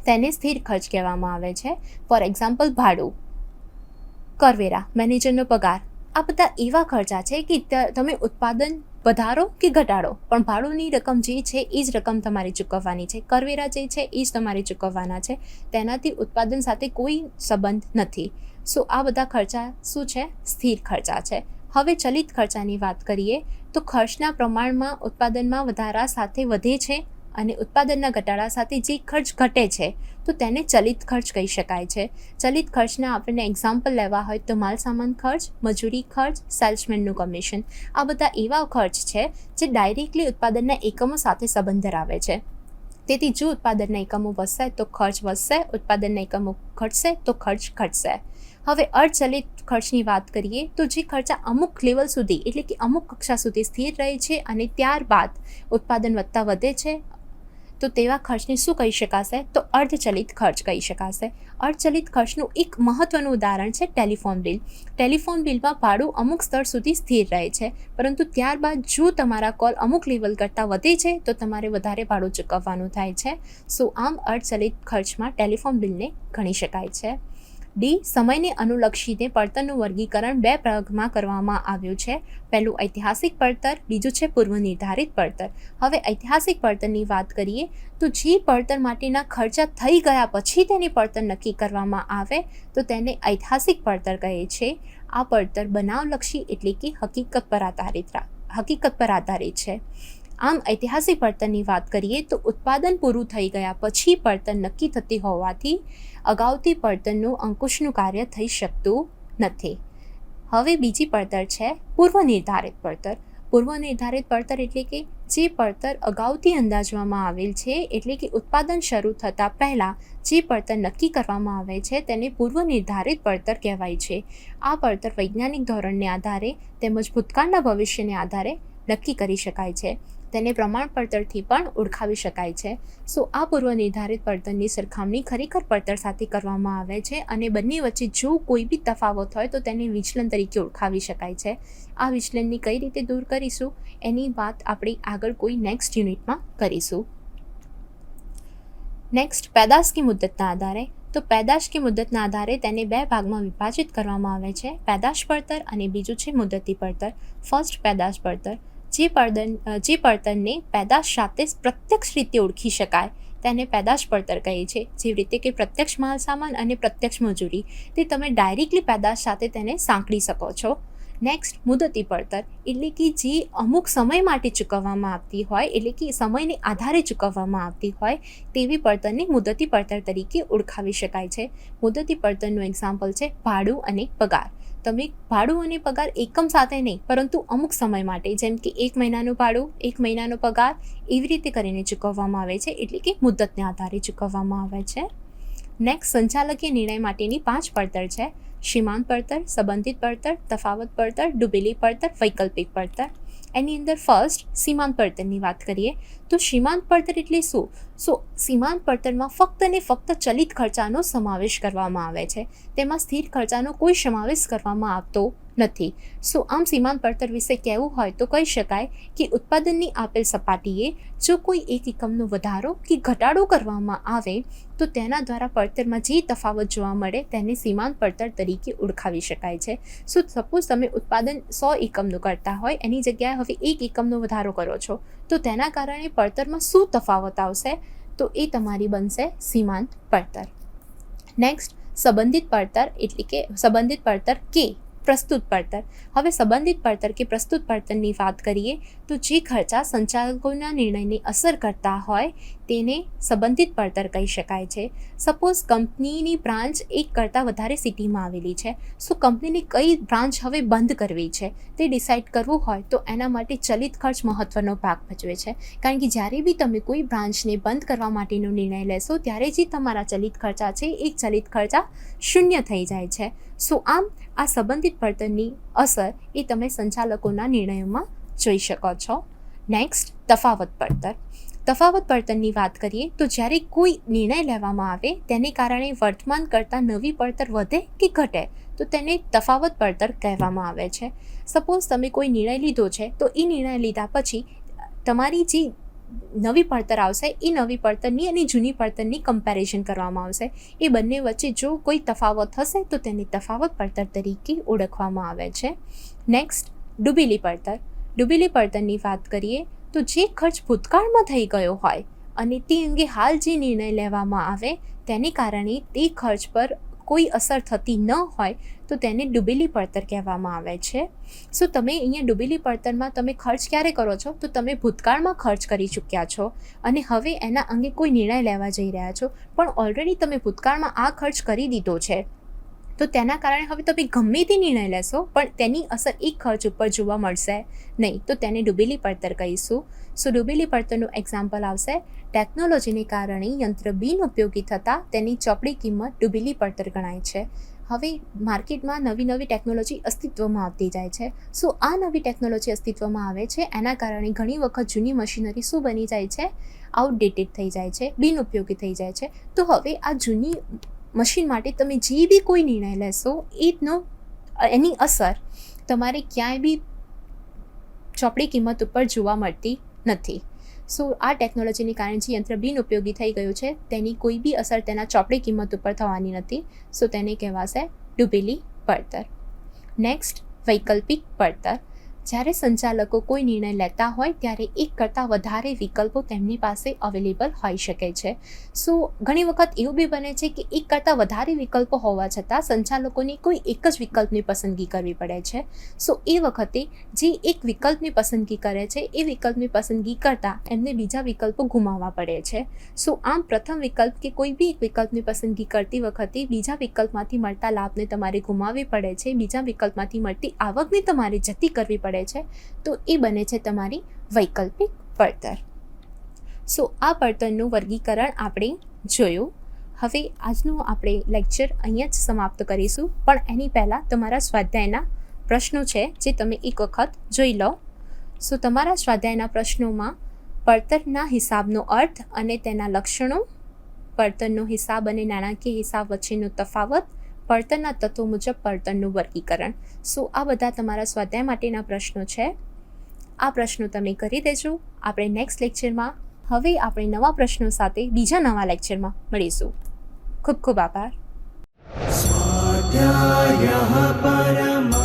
તેને સ્થિર ખર્ચ કહેવામાં આવે છે. ફોર એક્ઝામ્પલ ભાડું, કરવેરા, મેનેજરનો પગાર, આ બધા એવા ખર્ચા છે કે તમે ઉત્પાદન વધારો કે ઘટાડો પણ ભાડુની રકમ જે છે એ જ રકમ તમારે ચૂકવવાની છે. કરવેરા જે છે એ જ તમારે ચૂકવવાના છે, તેનાથી ઉત્પાદન સાથે કોઈ સંબંધ નથી. સો આ બધા ખર્ચા શું છે? સ્થિર ખર્ચા છે. હવે ચલિત ખર્ચાની વાત કરીએ તો ખર્ચના પ્રમાણમાં ઉત્પાદનમાં વધારા સાથે વધે છે અને ઉત્પાદનના ઘટાડા સાથે જે ખર્ચ ઘટે છે તો તેને ચલિત ખર્ચ કહી શકાય છે. ચલિત ખર્ચના આપણને એક્ઝામ્પલ લેવા હોય તો માલ સામાન ખર્ચ, મજૂરી ખર્ચ, સેલ્સમેનનું કમિશન, આ બધા એવા ખર્ચ છે જે ડાયરેક્ટલી ઉત્પાદનના એકમો સાથે સંબંધ ધરાવે છે. તેથી જો ઉત્પાદનના એકમો વધશે તો ખર્ચ વધશે, ઉત્પાદનના એકમો ઘટશે તો ખર્ચ ઘટશે. હવે અર્ધચલિત ખર્ચની વાત કરીએ તો જે ખર્ચા અમુક લેવલ સુધી એટલે કે અમુક કક્ષા સુધી સ્થિર રહે છે અને ત્યારબાદ ઉત્પાદન વધતા વધે છે તો તેવા ખર્ચને શું કહી શકાશે? તો અર્ધચલિત ખર્ચ કહી શકાશે. અર્ધચલિત ખર્ચનું એક મહત્વનું ઉદાહરણ છે ટેલિફોન બિલ. ટેલિફોન બિલમાં ભાડું અમુક સ્તર સુધી સ્થિર રહે છે પરંતુ ત્યારબાદ જો તમારા કોલ અમુક લેવલ કરતાં વધે છે તો તમારે વધારે ભાડું ચૂકવવાનું થાય છે. સો આમ અર્ધચલિત ખર્ચમાં ટેલિફોન બિલને ગણી શકાય છે. ડી, સમયને અનુલક્ષીને પડતરનું વર્ગીકરણ બે ભાગમાં કરવામાં આવ્યું છે. પહેલું ઐતિહાસિક પડતર, બીજું છે પૂર્વ નિર્ધારિત પડતર. હવે ઐતિહાસિક પડતરની વાત કરીએ તો જે પડતર માટેના ખર્ચા થઈ ગયા પછી તેની પડતર નક્કી કરવામાં આવે તો તેને ઐતિહાસિક પડતર કહે છે. આ પડતર બનાવલક્ષી એટલે કે હકીકત પર આધારિત છે. આમ ઐતિહાસિક પડતરની વાત કરીએ તો ઉત્પાદન પૂરું થઈ ગયા પછી પડતર નક્કી થતી હોવાથી અગાઉથી પડતરનું અંકુશનું કાર્ય થઈ શકતું નથી. હવે બીજી પડતર છે પૂર્વ નિર્ધારિત પડતર. પૂર્વ નિર્ધારિત પડતર એટલે કે જે પડતર અગાઉથી અંદાજવામાં આવેલ છે, એટલે કે ઉત્પાદન શરૂ થતાં પહેલાં જે પડતર નક્કી કરવામાં આવે છે તેને પૂર્વ નિર્ધારિત પડતર કહેવાય છે. આ પડતર વૈજ્ઞાનિક ધોરણને આધારે તેમજ ભૂતકાળના ભવિષ્યને આધારે નક્કી કરી શકાય છે. તેને પ્રમાણ પડતરથી પણ ઓળખાવી શકાય છે. આ પૂર્વ નિર્ધારિત પડતરની સરખામણી ખરેખર પડતર સાથે કરવામાં આવે છે અને બંને વચ્ચે જો કોઈ બી તફાવત હોય તો તેને વિચલન તરીકે ઓળખાવી શકાય છે. આ વિચલનની કઈ રીતે દૂર કરીશું એની વાત આપણે આગળ કોઈ નેક્સ્ટ યુનિટમાં કરીશું. નેક્સ્ટ, પેદાશ કી મુદ્દતના આધારે. તો પેદાશ કી મુદ્દતના આધારે તેને બે ભાગમાં વિભાજિત કરવામાં આવે છે, પેદાશ પડતર અને બીજું છે મુદ્દતી પડતર. ફર્સ્ટ, પેદાશ પડતર. જે પડતરને પેદાશ સાથે પ્રત્યક્ષ રીતે ઓળખી શકાય તેને પેદાશ પડતર કહે છે. જેવી રીતે કે પ્રત્યક્ષ માલ સામાન અને પ્રત્યક્ષ મજૂરી, તે તમે ડાયરેક્ટલી પેદાશ સાથે તેને સાંકળી શકો છો. નેક્સ્ટ, મુદતી પડતર એટલે કે જે અમુક સમય માટે ચૂકવવામાં આવતી હોય, એટલે કે સમયને આધારે ચૂકવવામાં આવતી હોય તેવી પડતરને મુદતી પડતર તરીકે ઓળખાવી શકાય છે. મુદતી પડતરનું એક્ઝામ્પલ છે ભાડું અને પગાર. તમે ભાડું અને પગાર એકમ સાથે નહીં પરંતુ અમુક સમય માટે, જેમ કે 1 મહિનાનું ભાડું, 1 મહિનાનો પગાર, એવી રીતે કરીને ચૂકવવામાં આવે છે, એટલે કે મુદ્દતને આધારે ચૂકવવામાં આવે છે. નેક્સ્ટ, સંચાલકીય નિર્ણય માટેની 5 પડતર છે: સીમાંત પડતર, સંબંધિત પડતર, તફાવત પડતર, ડૂબેલી પડતર, વૈકલ્પિક પડતર. એની અંદર ફર્સ્ટ સીમાંત પડતરની વાત કરીએ તો સીમાંત પડતર એટલે શું? સીમાંત પડતરમાં ફક્ત ને ફક્ત ચલિત ખર્ચાનો સમાવેશ કરવામાં આવે છે, તેમાં સ્થિર ખર્ચાનો કોઈ સમાવેશ કરવામાં આવતો નથી. આમ સીમાંત પડતર વિશે કહેવું હોય તો કહી શકાય કે ઉત્પાદનની આપેલ સપાટીએ જો કોઈ એક એકમનો વધારો કે ઘટાડો કરવામાં આવે તો તેના દ્વારા પડતરમાં જે તફાવત જોવા મળે તેને સીમાંત પડતર તરીકે ઓળખાવી શકાય છે. સપોઝ તમે ઉત્પાદન 100 એકમનું કરતા હોય, એની જગ્યાએ હવે 1 એકમનો વધારો કરો છો તો તેના કારણે પડતરમાં શું તફાવત આવશે તો એ તમારી બનશે સીમાંત પડતર. નેક્સ્ટ, સંબંધિત પડતર એટલે કે સંબંધિત પડતર કે પ્રસ્તુત પડતર. હવે સંબંધિત પડતર કે પ્રસ્તુત પડતરની વાત કરીએ તો જે ખર્ચા સંચાલકોના નિર્ણયને અસર કરતા હોય તેને સંબંધિત પડતર કહી શકાય છે. સપોઝ કંપનીની બ્રાન્ચ એક કરતાં વધારે સિટીમાં આવેલી છે, કંપનીની કઈ બ્રાન્ચ હવે બંધ કરવી છે તે ડિસાઇડ કરવું હોય તો એના માટે ચલિત ખર્ચ મહત્વનો ભાગ ભજવે છે. કારણ કે જ્યારે બી તમે કોઈ બ્રાન્ચને બંધ કરવા માટેનો નિર્ણય લેશો ત્યારે જે તમારા ચલિત ખર્ચા છે એ ચલિત ખર્ચા શૂન્ય થઈ જાય છે. આમ આ સંબંધિત પડતરની અસર એ તમે સંચાલકોના નિર્ણયોમાં જોઈ શકો છો. નેક્સ્ટ, તફાવત પડતર. તફાવત પડતરની વાત કરીએ તો જ્યારે કોઈ નિર્ણય લેવામાં આવે તેને કારણે વર્તમાન કરતાં નવી પડતર વધે કે ઘટે તો તેને તફાવત પડતર કહેવામાં આવે છે. સપોઝ તમે કોઈ નિર્ણય લીધો છે તો એ નિર્ણય લીધા પછી તમારી જે નવી પડતર આવશે એ નવી પડતરની અને જૂની પડતરની કમ્પેરિઝન કરવામાં આવશે. એ બંને વચ્ચે જો કોઈ તફાવત હશે તો તેને તફાવત પડતર તરીકે ઓળખવામાં આવે છે. નેક્સ્ટ, ડૂબેલી પડતર. ડૂબેલી પડતરની વાત કરીએ તો જે ખર્ચ ભૂતકાળમાં થઈ ગયો હોય અને તે અંગે હાલ જે નિર્ણય લેવામાં આવે તેને કારણે તે ખર્ચ પર કોઈ અસર થતી ન હોય તો તેને ડૂબેલી પડતર કહેવામાં આવે છે. તમે અહીંયા ડૂબેલી પડતરમાં તમે ખર્ચ ક્યારે કરો છો તો તમે ભૂતકાળમાં ખર્ચ કરી ચૂક્યા છો અને હવે એના અંગે કોઈ નિર્ણય લેવા જઈ રહ્યા છો, પણ ઓલરેડી તમે ભૂતકાળમાં આ ખર્ચ કરી દીધો છે તો તેના કારણે હવે તમે ગમે તે નિર્ણય લેશો પણ તેની અસર એ ખર્ચ ઉપર જોવા મળશે નહીં, તો તેને ડૂબેલી પડતર કહીશું. ડૂબેલી પડતરનું એક્ઝામ્પલ આવશે ટેકનોલોજીને કારણે યંત્ર બિનઉપયોગી થતાં તેની ચોપડી કિંમત ડૂબેલી પડતર ગણાય છે. હવે માર્કેટમાં નવી નવી ટેકનોલોજી અસ્તિત્વમાં આવતી જાય છે. આ નવી ટેકનોલોજી અસ્તિત્વમાં આવે છે એના કારણે ઘણી વખત જૂની મશીનરી શું બની જાય છે, આઉટડેટેડ થઈ જાય છે, બિનઉપયોગી થઈ જાય છે. તો હવે આ જૂની મશીન માટે તમે જે બી કોઈ નિર્ણય લેશો એની અસર તમારે ક્યાંય બી ચોપડી કિંમત ઉપર જોવા મળતી નથી. સો આ ટેકનોલોજીને કારણે જે યંત્ર બિનઉપયોગી થઈ ગયું છે તેની કોઈ બી અસર તેના ચોપડી કિંમત ઉપર થવાની નથી. સો તેને કહેવાશે ડૂબેલી પડતર. નેક્સ્ટ, વૈકલ્પિક પડતર. જ્યારે સંચાલકો કોઈ નિર્ણય લેતા હોય ત્યારે એક કરતાં વધારે વિકલ્પો તેમની પાસે અવેલેબલ હોઈ શકે છે. સો ઘણી વખત એવું બી બને છે કે એક કરતાં વધારે વિકલ્પો હોવા છતાં સંચાલકોને કોઈ એક જ વિકલ્પની પસંદગી કરવી પડે છે. સો એ વખતે જે એક વિકલ્પની પસંદગી કરે છે એ વિકલ્પની પસંદગી કરતાં એમને બીજા વિકલ્પો ગુમાવવા પડે છે. સો આમ પ્રથમ વિકલ્પ કે કોઈ બી એક વિકલ્પની પસંદગી કરતી વખતે બીજા વિકલ્પમાંથી મળતા લાભને તમારે ગુમાવવી પડે છે, બીજા વિકલ્પમાંથી મળતી આવકને તમારે જતી કરવી પડે છે, તો એ બને છે તમારી વૈકલ્પિક પડતર. સો આ પડતરનું વર્ગીકરણ આપણે જોયું. હવે આજનું આપણે લેક્ચર અહીંયા જ સમાપ્ત કરીશું, પણ એની પહેલાં તમારા સ્વાધ્યાયના પ્રશ્નો છે જે તમે એક વખત જોઈ લો. સો તમારા સ્વાધ્યાયના પ્રશ્નોમાં પડતરના હિસાબનો અર્થ અને તેના લક્ષણો, પડતરનો હિસાબ અને નાણાકીય હિસાબ વચ્ચેનો તફાવત, પડતરના તત્વો મુજબ પડતરનું વર્ગીકરણ. સો આ બધા તમારા સ્વાધ્યાય માટેના પ્રશ્નો છે. આ પ્રશ્નો તમે કરી દેજો. આપણે નેક્સ્ટ લેક્ચરમાં હવે આપણે નવા પ્રશ્નો સાથે બીજા નવા લેક્ચરમાં મળીશું. ખૂબ ખૂબ આભાર. स्वाध्यायः परमः